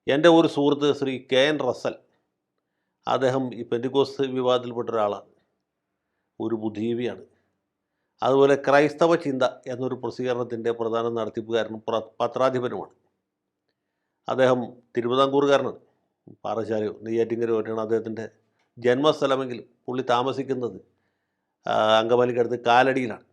എൻ്റെ ഒരു സുഹൃത്ത് ശ്രീ KN റസൽ, അദ്ദേഹം ഈ പെന്തിക്കോസ്ത് വിഭാഗത്തിൽപ്പെട്ട ഒരാളാണ്, ഒരു ബുദ്ധിജീവിയാണ്. അതുപോലെ ക്രൈസ്തവ ചിന്ത എന്നൊരു പ്രസിദ്ധീകരണത്തിൻ്റെ പ്രധാന നടത്തിപ്പുകാരനും പത്രാധിപനുമാണ്. അദ്ദേഹം തിരുവിതാംകൂറുകാരനാണ്. പാറശാലയോ നെയ്യാറ്റിൻകരയോ ഒക്കെയാണ് അദ്ദേഹത്തിൻ്റെ ജന്മസ്ഥലമെങ്കിലും പുള്ളി താമസിക്കുന്നത് അങ്കമാലിക്കടുത്ത് കാലടിയിലാണ്.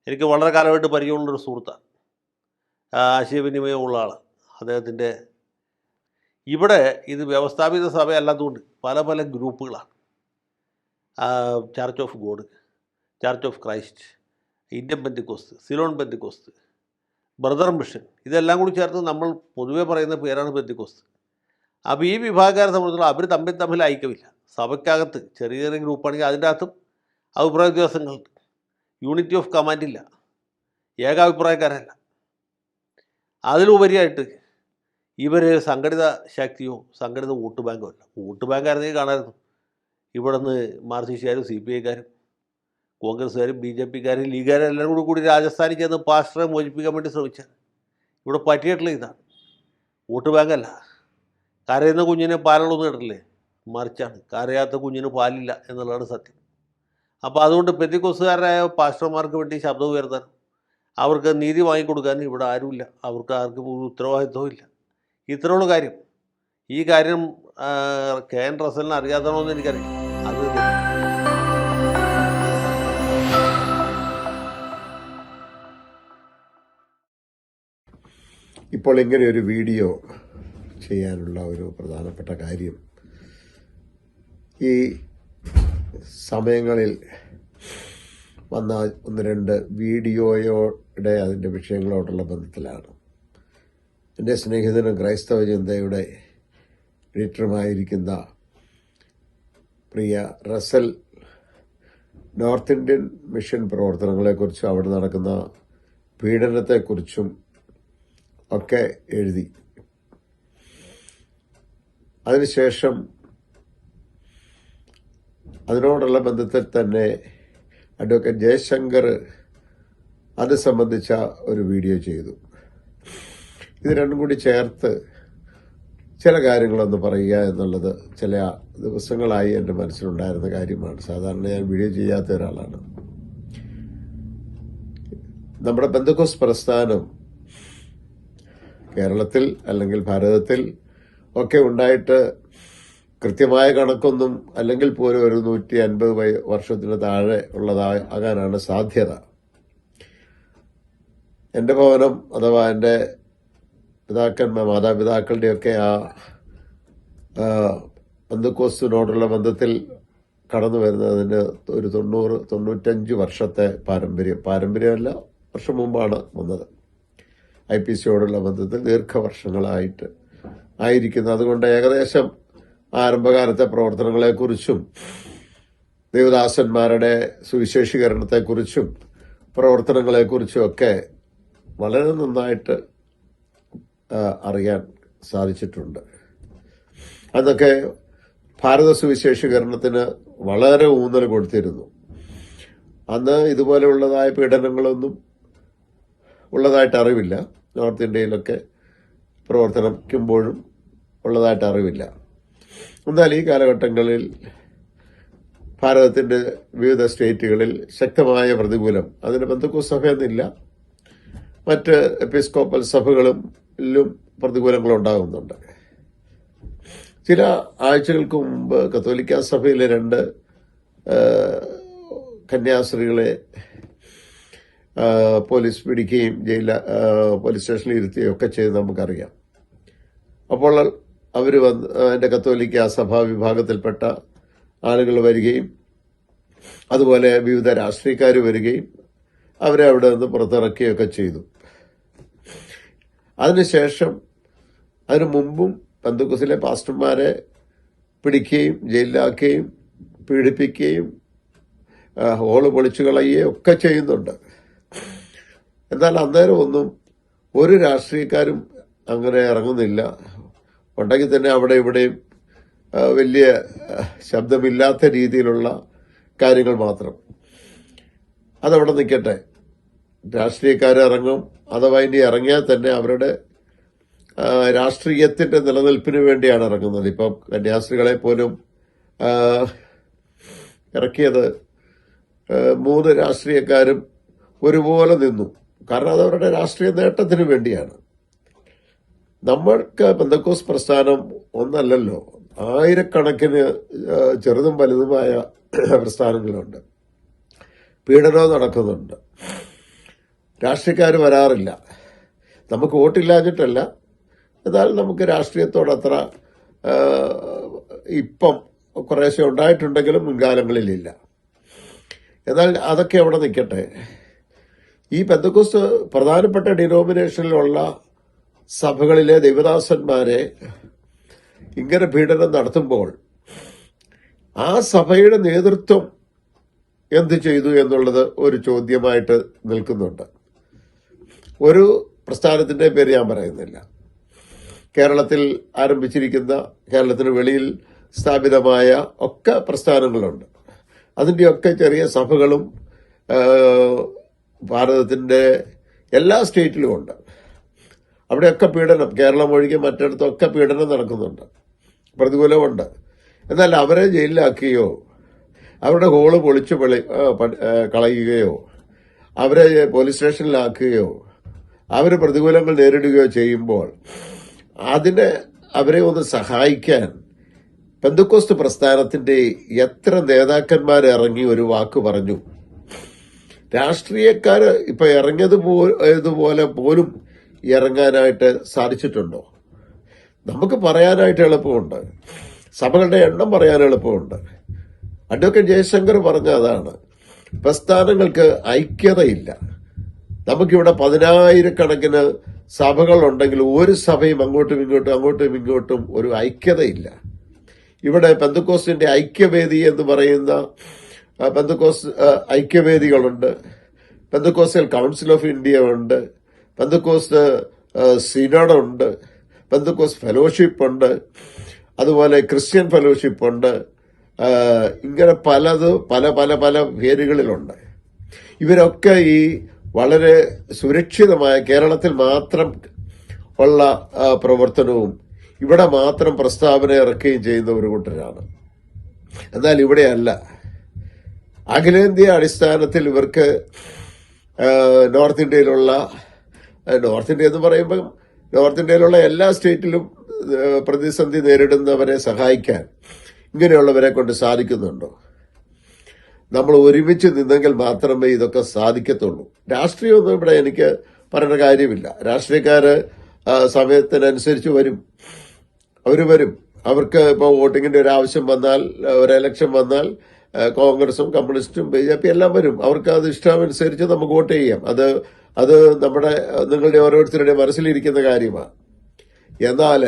എനിക്ക് വളരെ കാലമായിട്ട് പരിചയമുള്ളൊരു സുഹൃത്താണ്, ആശയവിനിമയമുള്ള ആളാണ് അദ്ദേഹത്തിൻ്റെ. ഇവിടെ ഇത് വ്യവസ്ഥാപിത സഭയല്ലാത്തതുകൊണ്ട് പല പല ഗ്രൂപ്പുകളാണ്. Church of God, Church of Christ, Indian Pentecost, Ceylon Pentecost, Brother Mission, ഇതെല്ലാം കൂടി ചേർത്ത് നമ്മൾ പൊതുവെ പറയുന്ന പേരാണ് പെന്തിക്കോസ്ത്. അപ്പോൾ ഈ വിഭാഗക്കാരെ സംബന്ധിച്ചിടത്തോളം അവർ തമ്മിൽ ഐക്യമില്ല. സഭയ്ക്കകത്ത് ചെറിയ ചെറിയ ഗ്രൂപ്പാണെങ്കിൽ അതിൻ്റെ അകത്തും അഭിപ്രായ വ്യത്യാസങ്ങളുണ്ട്. Unity of കമാൻഡില്ല, ഏകാഭിപ്രായക്കാരല്ല. അതിലുപരിയായിട്ട് ഇവർ സംഘടിത ശക്തിയോ സംഘടിത വോട്ട് ബാങ്കോ അല്ല. വോട്ട് ബാങ്കായിരുന്നെങ്കിൽ കാണാമായിരുന്നു. ഇവിടെ നിന്ന് മാർക്സിസ്റ്റുകാരും CPIക്കാരും കോൺഗ്രസ്സുകാരും BJPക്കാരും ലീഗുകാരും എല്ലാം കൂടി രാജസ്ഥാനിൽ ചെന്ന് പാസ്റ്ററെ മോചിപ്പിക്കാൻ വേണ്ടി ശ്രമിച്ചാൽ ഇവിടെ പറ്റിയിട്ടുള്ള ഇതാണ്. വോട്ട് ബാങ്കല്ല. കരയുന്ന കുഞ്ഞിനെ പാലുള്ളൊന്നും കേട്ടില്ലേ, മറിച്ചാണ് കരയാത്ത കുഞ്ഞിന് പാലില്ല എന്നുള്ളതാണ് സത്യം. അപ്പോൾ അതുകൊണ്ട് പെന്തിക്കോസ്തുകാരായ പാസ്റ്റർമാർക്ക് വേണ്ടി ശബ്ദം ഉയർത്താൻ, അവർക്ക് നീതി വാങ്ങിക്കൊടുക്കാൻ ഇവിടെ ആരുമില്ല. അവർക്ക് ആർക്കും ഒരു ഉത്തരവാദിത്വവും ഇല്ല. ഇത്രയുള്ള കാര്യം. ഈ കാര്യം KN റസലിന് അറിയാത്തണോ എന്ന് എനിക്കറിയില്ല. അത് ഇപ്പോൾ ഇങ്ങനെ ഒരു വീഡിയോ ചെയ്യാനുള്ള ഒരു പ്രധാനപ്പെട്ട കാര്യം, ഈ സമയങ്ങളിൽ വന്ന ഒന്ന് രണ്ട് വീഡിയോയുടെ അതിൻ്റെ വിഷയങ്ങളോടുള്ള ബന്ധത്തിലാണ്. എൻ്റെ സ്നേഹിതനും ക്രൈസ്തവ ചിന്തയുടെ എഡിറ്ററുമായിരിക്കുന്ന പ്രിയ റസൽ നോർത്ത് ഇന്ത്യൻ മിഷൻ പ്രവർത്തനങ്ങളെക്കുറിച്ചും അവിടെ നടക്കുന്ന പീഡനത്തെക്കുറിച്ചും ഒക്കെ എഴുതി. അതിനുശേഷം അതിനോടുള്ള ബന്ധത്തിൽ തന്നെ അഡ്വക്കേറ്റ് ജയശങ്കർ അത് സംബന്ധിച്ച ഒരു വീഡിയോ ചെയ്തു. ഇത് രണ്ടും കൂടി ചേർത്ത് ചില കാര്യങ്ങളൊന്ന് പറയുക എന്നുള്ളത് ചില ദിവസങ്ങളായി എൻ്റെ മനസ്സിലുണ്ടായിരുന്ന കാര്യമാണ്. സാധാരണ ഞാൻ വീഡിയോ ചെയ്യാത്ത ഒരാളാണ്. നമ്മുടെ പെന്തക്കോസ്ത് പ്രസ്ഥാനം കേരളത്തിൽ അല്ലെങ്കിൽ ഭാരതത്തിൽ ഒക്കെ ഉണ്ടായിട്ട് കൃത്യമായ കണക്കൊന്നും അല്ലെങ്കിൽ പോലും ഒരു 150 വർഷത്തിന് താഴെ ഉള്ളതാകാനാണ് സാധ്യത. എൻ്റെ ഭവനം അഥവാ എൻ്റെ മാതാപിതാക്കളുടെയൊക്കെ ആ പെന്തക്കോസ്തിനോടുള്ള ബന്ധത്തിൽ കടന്നു വരുന്നതിന് ഒരു 90-95 വർഷത്തെ പാരമ്പര്യമല്ല, വർഷം മുമ്പാണ് വന്നത്. IPCയോടുള്ള ബന്ധത്തിൽ ദീർഘവർഷങ്ങളായിട്ട് ആയിരിക്കുന്നു. അതുകൊണ്ട് ഏകദേശം ആരംഭകാലത്തെ പ്രവർത്തനങ്ങളെക്കുറിച്ചും ദേവദാസന്മാരുടെ സുവിശേഷീകരണത്തെക്കുറിച്ചും പ്രവർത്തനങ്ങളെക്കുറിച്ചും ഒക്കെ വളരെ നന്നായിട്ട് അറിയാൻ സാധിച്ചിട്ടുണ്ട്. അതൊക്കെ ഭാരത സുവിശേഷീകരണത്തിന് വളരെ ഊന്നൽ കൊടുത്തിരുന്നു. അന്ന് ഇതുപോലെയുള്ളതായ പീഡനങ്ങളൊന്നും ഉള്ളതായിട്ട് അറിവില്ല. നോർത്ത് ഇന്ത്യയിലൊക്കെ പ്രവർത്തനിക്കുമ്പോഴും ഉള്ളതായിട്ട് അറിവില്ല. എന്നാൽ ഈ കാലഘട്ടങ്ങളിൽ ഭാരതത്തിന്റെ വിവിധ സ്റ്റേറ്റുകളിൽ ശക്തമായ പ്രതികൂലം, അതിന് പെന്തക്കോസ്ത് സഭയെന്നില്ല, മറ്റ് എപ്പിസ്കോപ്പൽ സഭകളിലും പ്രതികൂലങ്ങൾ ഉണ്ടാകുന്നുണ്ട്. ചില ആഴ്ചകൾക്ക് മുമ്പ് കത്തോലിക്ക സഭയിലെ 2 കന്യാസ്ത്രീകളെ പോലീസ് പിടിക്കുകയും പോലീസ് സ്റ്റേഷനിൽ ഇരുത്തുകയും ഒക്കെ ചെയ്ത് നമുക്കറിയാം. അപ്പോൾ അവർ എൻ്റെ കത്തോലിക്ക സഭാ വിഭാഗത്തിൽപ്പെട്ട ആളുകൾ വരികയും അതുപോലെ വിവിധ രാഷ്ട്രീയക്കാർ വരികയും അവരെ അവിടെ നിന്ന് പുറത്തിറക്കുകയൊക്കെ ചെയ്തു. അതിനുശേഷം അതിനു മുമ്പും പെന്തക്കോസ്തിലെ പാസ്റ്റർമാരെ പിടിക്കുകയും ജയിലിലാക്കുകയും പീഡിപ്പിക്കുകയും ഹോള് പൊളിച്ചു കളയുകയും ഒക്കെ ചെയ്യുന്നുണ്ട്. എന്നാൽ അന്നേരം ഒന്നും ഒരു രാഷ്ട്രീയക്കാരും അങ്ങനെ ഇറങ്ങുന്നില്ല. ഉണ്ടെങ്കിൽ തന്നെ അവിടെ ഇവിടെയും വലിയ ശബ്ദമില്ലാത്ത രീതിയിലുള്ള കാര്യങ്ങൾ മാത്രം. അതവിടെ നിൽക്കട്ടെ. രാഷ്ട്രീയക്കാർ ഇറങ്ങും, അഥവാ ഇനി ഇറങ്ങിയാൽ തന്നെ അവരുടെ രാഷ്ട്രീയത്തിന്റെ നിലനിൽപ്പിന് വേണ്ടിയാണ് ഇറങ്ങുന്നത്. ഇപ്പം കന്യാസ്ത്രീകളെ പോലും ആ, ഇറക്കിയത് 3 രാഷ്ട്രീയക്കാരും ഒരുപോലെ നിന്നു. കാരണം അത് അവരുടെ രാഷ്ട്രീയ നേട്ടത്തിന് വേണ്ടിയാണ്. നമ്മൾക്ക് പെന്തക്കോസ് പ്രസ്ഥാനം ഒന്നല്ലല്ലോ, ആയിരക്കണക്കിന് ചെറുതും വലുതുമായ പ്രസ്ഥാനങ്ങളുണ്ട്. പീഡനവും നടക്കുന്നുണ്ട്. രാഷ്ട്രീയക്കാർ വരാറില്ല. നമുക്ക് വോട്ടില്ലാഞ്ഞിട്ടല്ല, എന്നാൽ നമുക്ക് രാഷ്ട്രീയത്തോട് അത്ര ഇപ്പം കുറേശ്ശെ ഉണ്ടായിട്ടുണ്ടെങ്കിലും മുൻകാലങ്ങളിലില്ല. എന്നാൽ അതൊക്കെ അവിടെ നിൽക്കട്ടെ. ഈ പെന്തക്കോസ്ത് പ്രധാനപ്പെട്ട ഡിനോമിനേഷനിലുള്ള സഭകളിലെ ദൈവദാസന്മാരെ ഇങ്ങനെ പീഡനം നടത്തുമ്പോൾ ആ സഭയുടെ നേതൃത്വം എന്ത് ചെയ്തു എന്നുള്ളത് ഒരു ചോദ്യമായിട്ട് നിൽക്കുന്നുണ്ട്. ഒരു പ്രസ്ഥാനത്തിന്റെ പേര് ഞാൻ പറയുന്നില്ല. കേരളത്തിൽ ആരംഭിച്ചിരിക്കുന്ന, കേരളത്തിന് വെളിയിൽ സ്ഥാപിതമായ ഒക്കെ പ്രസ്ഥാനങ്ങളുണ്ട്. അതിൻ്റെയൊക്കെ ചെറിയ സഭകളും ഭാരതത്തിന്റെ എല്ലാ സ്റ്റേറ്റിലും ഉണ്ട്. അവിടെയൊക്കെ പീഡനം, കേരളം ഒഴികെ മറ്റിടത്തൊക്കെ പീഡനം നടക്കുന്നുണ്ട്, പ്രതികൂലമുണ്ട്. എന്നാൽ അവരെ ജയിലിലാക്കുകയോ അവരുടെ ഹോള് പൊളിച്ചു കളയുകയോ അവരെ പോലീസ് സ്റ്റേഷനിലാക്കുകയോ അവർ പ്രതികൂലങ്ങൾ നേരിടുകയോ ചെയ്യുമ്പോൾ അവരെ ഒന്ന് സഹായിക്കാൻ പെന്തക്കോസ്ത് പ്രസ്ഥാനത്തിന്റെ എത്ര നേതാക്കന്മാർ ഇറങ്ങി ഒരു വാക്ക് പറഞ്ഞു. രാഷ്ട്രീയക്കാര് ഇപ്പൊ ഇറങ്ങിയതുപോലെ പോലും ഇറങ്ങാനായിട്ട് സാധിച്ചിട്ടുണ്ടോ? നമുക്ക് പറയാനായിട്ട് എളുപ്പമുണ്ട്, സഭകളുടെ എണ്ണം പറയാൻ എളുപ്പമുണ്ട്. അഡ്വക്കേറ്റ് ജയശങ്കർ പറഞ്ഞ അതാണ്, പ്രസ്ഥാനങ്ങൾക്ക് ഐക്യതയില്ല. നമുക്കിവിടെ 10,000-കണക്കിന് സഭകളുണ്ടെങ്കിൽ ഒരു സഭയും അങ്ങോട്ടും ഇങ്ങോട്ടും ഒരു ഐക്യതയില്ല. ഇവിടെ പെന്തക്കോസ്റ്റിന്റെ ഐക്യവേദി എന്ന് പറയുന്ന പെന്തക്കോസ് ഐക്യവേദികളുണ്ട്, പെന്തക്കോസ്റ്റൽ കൗൺസിൽ ഓഫ് ഇന്ത്യ ഉണ്ട്, പെന്തക്കോസ്റ്റ് സിനഡുണ്ട്, പെന്തക്കോസ്റ്റ് ഫെലോഷിപ്പ് ഉണ്ട്, അതുപോലെ ക്രിസ്ത്യൻ ഫെലോഷിപ്പ് ഉണ്ട്. ഇങ്ങനെ പല പേരുകളിലുണ്ട്. ഇവരൊക്കെ ഈ വളരെ സുരക്ഷിതമായ കേരളത്തിൽ മാത്രം ഉള്ള പ്രവർത്തനവും ഇവിടെ മാത്രം പ്രസ്താവന ഇറക്കുകയും ചെയ്യുന്ന ഒരു കൂട്ടരാണ്. എന്നാൽ ഇവിടെയല്ല. അഖിലേന്ത്യാ അടിസ്ഥാനത്തിൽ ഇവർക്ക് നോർത്ത് ഇന്ത്യ എന്ന് പറയുമ്പോൾ നോർത്ത് ഇന്ത്യയിലുള്ള എല്ലാ സ്റ്റേറ്റിലും പ്രതിസന്ധി നേരിടുന്നവരെ സഹായിക്കാൻ ഇങ്ങനെയുള്ളവരെ കൊണ്ട് സാധിക്കുന്നുണ്ടോ? നമ്മൾ ഒരുമിച്ച് നിന്നെങ്കിൽ മാത്രമേ ഇതൊക്കെ സാധിക്കത്തുള്ളൂ. രാഷ്ട്രീയമൊന്നും ഇവിടെ എനിക്ക് പറയേണ്ട കാര്യമില്ല. രാഷ്ട്രീയക്കാര് സമയത്തിനനുസരിച്ച് വരും. അവർക്ക് ഇപ്പോൾ വോട്ടിങ്ങിന്റെ ഒരു ആവശ്യം വന്നാൽ, ഒരു ഇലക്ഷൻ വന്നാൽ കോൺഗ്രസും കമ്മ്യൂണിസ്റ്റും BJP എല്ലാം വരും. അവർക്ക് അത് ഇഷ്ടമനുസരിച്ച് നമുക്ക് വോട്ട് ചെയ്യാം. അത് നിങ്ങളുടെ ഓരോരുത്തരുടെയും മനസ്സിലിരിക്കുന്ന കാര്യമാണ്. എന്നാൽ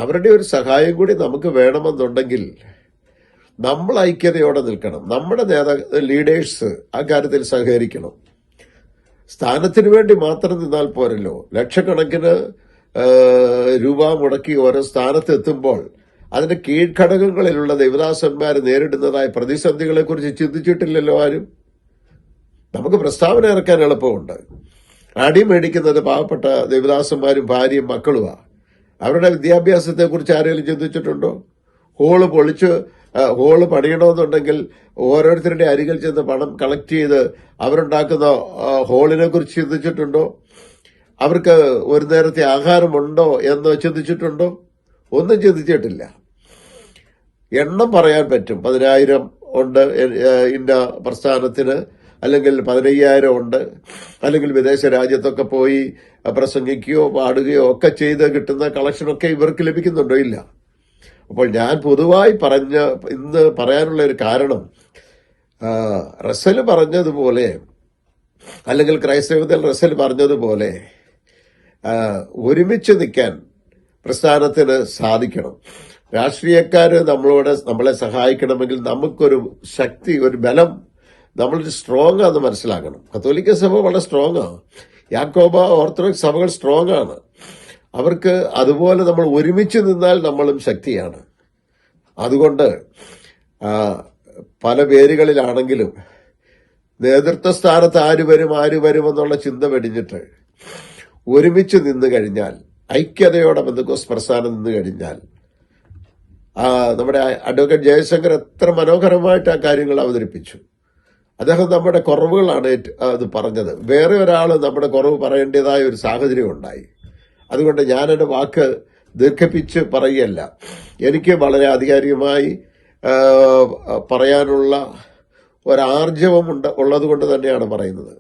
അവരുടെ ഒരു സഹായം കൂടി നമുക്ക് വേണമെന്നുണ്ടെങ്കിൽ നമ്മൾ ഐക്യതയോടെ നിൽക്കണം. നമ്മുടെ ലീഡേഴ്സ് ആ കാര്യത്തിൽ സഹകരിക്കണം. സ്ഥാനത്തിന് വേണ്ടി മാത്രം നിന്നാൽ പോരല്ലോ. ലക്ഷക്കണക്കിന് രൂപ മുടക്കി ഓരോ സ്ഥാനത്ത് എത്തുമ്പോൾ അതിന്റെ കീഴ്ഘടകങ്ങളിലുള്ള ദേവദാസന്മാർ നേരിടുന്നതായ പ്രതിസന്ധികളെ കുറിച്ച് ചിന്തിച്ചിട്ടില്ലല്ലോ ആരും. നമുക്ക് പ്രസ്താവന ഇറക്കാൻ എളുപ്പമുണ്ട്. അടി മേടിക്കുന്നത് പാവപ്പെട്ട ദേവദാസന്മാരും ഭാര്യയും മക്കളുമാണ്. അവരുടെ വിദ്യാഭ്യാസത്തെക്കുറിച്ച് ആരെങ്കിലും ചിന്തിച്ചിട്ടുണ്ടോ? ഹോള് പണിയണമെന്നുണ്ടെങ്കിൽ ഓരോരുത്തരുടെ അരികിൽ ചെന്ന് പണം കളക്ട് ചെയ്ത് അവരുണ്ടാക്കുന്ന ഹോളിനെ കുറിച്ച് ചിന്തിച്ചിട്ടുണ്ടോ? അവർക്ക് ഒരു നേരത്തെ ആഹാരമുണ്ടോ എന്ന് ചിന്തിച്ചിട്ടുണ്ടോ? ഒന്നും ചിന്തിച്ചിട്ടില്ല. എണ്ണം പറയാൻ പറ്റും. 10,000 ഉണ്ട് ഇന്ന പ്രസ്ഥാനത്തിന്, അല്ലെങ്കിൽ 15,000 ഉണ്ട്, അല്ലെങ്കിൽ വിദേശ രാജ്യത്തൊക്കെ പോയി പ്രസംഗിക്കുകയോ പാടുകയോ ഒക്കെ ചെയ്ത് കിട്ടുന്ന കളക്ഷനൊക്കെ ഇവർക്ക് ലഭിക്കുന്നുണ്ടോ? ഇല്ല. അപ്പോൾ ഞാൻ പൊതുവായി ഇന്ന് പറയാനുള്ള ഒരു കാരണം, റസൽ പറഞ്ഞതുപോലെ, അല്ലെങ്കിൽ ക്രൈസ്തവത്തിൽ റസൽ പറഞ്ഞതുപോലെ ഒരുമിച്ച് നിൽക്കാൻ പ്രസ്ഥാനത്തിന് സാധിക്കണം. രാഷ്ട്രീയക്കാര് നമ്മളെ സഹായിക്കണമെങ്കിൽ നമുക്കൊരു ശക്തി, ഒരു ബലം, നമ്മളൊരു സ്ട്രോങ് ആണെന്ന് മനസ്സിലാക്കണം. കത്തോലിക്ക സഭ വളരെ സ്ട്രോങ് ആണ്. യാക്കോബ ഓർത്തഡോക്സ് സഭകൾ സ്ട്രോങ് ആണ്. അവർക്ക് അതുപോലെ നമ്മൾ ഒരുമിച്ച് നിന്നാൽ നമ്മളും ശക്തിയാണ്. അതുകൊണ്ട് പല പേരുകളിലാണെങ്കിലും നേതൃത്വ സ്ഥാനത്ത് ആര് വരും എന്നുള്ള ചിന്ത വെടിഞ്ഞിട്ട് ഒരുമിച്ച് നിന്ന് കഴിഞ്ഞാൽ ഐക്യതയോടെ പെന്തക്കോസ്ത് പ്രസ്ഥാനം നിന്ന് കഴിഞ്ഞാൽ നമ്മുടെ അഡ്വക്കേറ്റ് ജയശങ്കർ എത്ര മനോഹരമായിട്ട് ആ കാര്യങ്ങൾ അവതരിപ്പിച്ചു. അദ്ദേഹം നമ്മുടെ കുറവുകളാണ് അത് പറഞ്ഞത്. വേറെ ഒരാൾ നമ്മുടെ കുറവ് പറയേണ്ടതായ ഒരു സാഹചര്യം ഉണ്ടായി. അതുകൊണ്ട് ഞാൻ എൻ്റെ വാക്ക് ദീർഘിപ്പിച്ച് പറയുകയല്ല. എനിക്ക് വളരെ ആധികാരികമായി പറയാനുള്ള ഒരാർജവം ഉള്ളത് കൊണ്ട് തന്നെയാണ് പറയുന്നത്.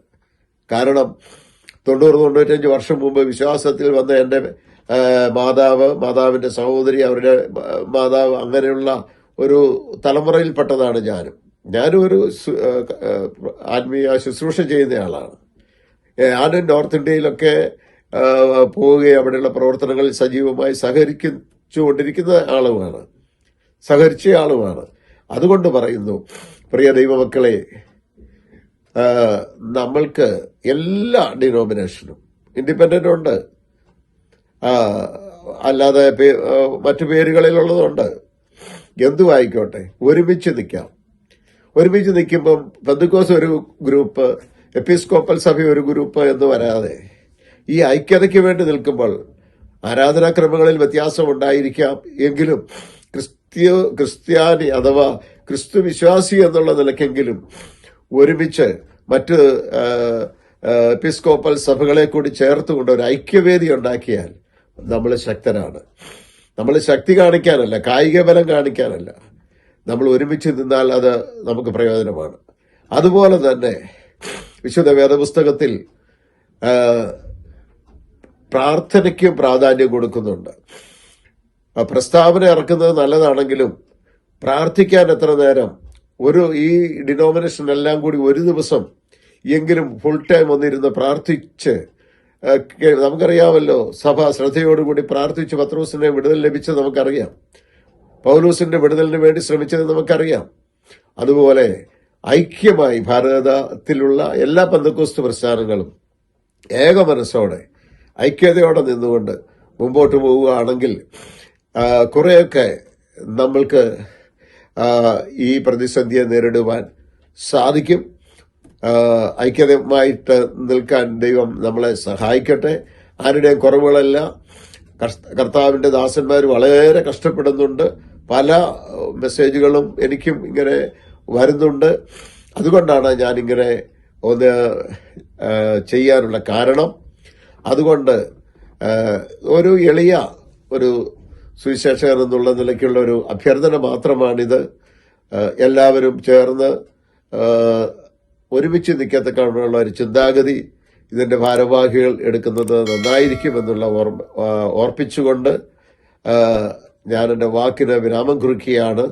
കാരണം 90-95 വർഷം മുമ്പ് വിശ്വാസത്തിൽ വന്ന എൻ്റെ മാതാവിൻ്റെ സഹോദരി, അവരുടെ മാതാവ്, അങ്ങനെയുള്ള ഒരു തലമുറയിൽപ്പെട്ടതാണ് ഞാനും ഒരു ആത്മീയ ശുശ്രൂഷ ചെയ്യുന്നയാളാണ്. ഞാനും നോർത്ത് ഇന്ത്യയിലൊക്കെ പോവുകയും അവിടെയുള്ള പ്രവർത്തനങ്ങളിൽ സജീവമായി സഹകരിച്ചുകൊണ്ടിരിക്കുന്ന സഹകരിച്ച ആളുമാണ്. അതുകൊണ്ട് പറയുന്നു, പ്രിയ ദൈവമക്കളെ, നമ്മൾക്ക് എല്ലാ ഡിനോമിനേഷനും ഇൻഡിപെൻഡൻ്റ് ഉണ്ട്, അല്ലാതെ മറ്റു പേരുകളിലുള്ളതുണ്ട്. എന്തുമായിക്കോട്ടെ, ഒരുമിച്ച് നിൽക്കാം. ഒരുമിച്ച് നിൽക്കുമ്പം പെന്തക്കോസ്ത് ഒരു ഗ്രൂപ്പ്, എപ്പിസ്കോപ്പൽ സഭ ഒരു ഗ്രൂപ്പ് എന്ന് വരാതെ ഈ ഐക്യതയ്ക്ക് വേണ്ടി നിൽക്കുമ്പോൾ ആരാധനാക്രമങ്ങളിൽ വ്യത്യാസം ഉണ്ടായിരിക്കാം എങ്കിലും ക്രിസ്ത്യാനി അഥവാ ക്രിസ്തു വിശ്വാസി എന്നുള്ള നിലയ്ക്കെങ്കിലും ഒരുമിച്ച് മറ്റ് എപ്പിസ്കോപ്പൽ സഭകളെ കൂടി ചേർത്തുകൊണ്ട് ഒരു ഐക്യവേദി ഉണ്ടാക്കിയാൽ നമ്മൾ ശക്തരാണ്. നമ്മൾ ശക്തി കാണിക്കാനല്ല, കായിക ബലം കാണിക്കാനല്ല, നമ്മൾ ഒരുമിച്ച് നിന്നാൽ അത് നമുക്ക് പ്രയോജനമാണ്. അതുപോലെ തന്നെ വിശുദ്ധ വേദപുസ്തകത്തിൽ പ്രാർത്ഥനയ്ക്കും പ്രാധാന്യം കൊടുക്കുന്നുണ്ട്. പ്രസ്താവന ഇറക്കുന്നത് നല്ലതാണെങ്കിലും പ്രാർത്ഥിക്കാൻ എത്ര നേരം, ഈ ഡിനോമിനേഷൻ എല്ലാം കൂടി ഒരു ദിവസം എങ്കിലും ഫുൾ ടൈം വന്നിരുന്ന് പ്രാർത്ഥിച്ച്, നമുക്കറിയാമല്ലോ, സഭ ശ്രദ്ധയോടുകൂടി പ്രാർത്ഥിച്ച് പത്രോസിന്റെ വിടുതൽ ലഭിച്ചത് നമുക്കറിയാം, പൗലോസിന്റെ വിടുതലിന് വേണ്ടി ശ്രമിച്ചത് നമുക്കറിയാം. അതുപോലെ ഐക്യമായി ഭാരതത്തിലുള്ള എല്ലാ പെന്തക്കോസ്ത് പ്രസ്ഥാനങ്ങളും ഏക മനസ്സോടെ ഐക്യതയോടെ നിന്നുകൊണ്ട് മുമ്പോട്ട് പോവുകയാണെങ്കിൽ കുറേയൊക്കെ നമ്മൾക്ക് ഈ പ്രതിസന്ധിയെ നേരിടുവാൻ സാധിക്കും. ഐക്യതയുമായിട്ട് നിൽക്കാൻ ദൈവം നമ്മളെ സഹായിക്കട്ടെ. ആരുടെയും കുറവുകളല്ല. കർത്താവിൻ്റെ ദാസന്മാർ വളരെ കഷ്ടപ്പെടുന്നുണ്ട്. പല മെസ്സേജുകളും എനിക്കും ഇങ്ങനെ വരുന്നുണ്ട്. അതുകൊണ്ടാണ് ഞാനിങ്ങനെ ഒന്ന് ചെയ്യാനുള്ള കാരണം. അതുകൊണ്ട് ഒരു എളിയ ഒരു സുവിശേഷകൻ എന്നുള്ള നിലയ്ക്കുള്ള ഒരു അഭ്യർത്ഥന മാത്രമാണിത്. എല്ലാവരും ചേർന്ന് ഒരുമിച്ച് നിൽക്കത്തക്കാനുള്ള ഒരു ചിന്താഗതി ഇതിന്റെ ഭാരവാഹികൾ എടുക്കുന്നത് നന്നായിരിക്കുമെന്നുള്ള ഓർപ്പിച്ചുകൊണ്ട് ഞാൻ എൻ്റെ വാക്കിന് വിരാമം കുറിക്കുകയാണ്.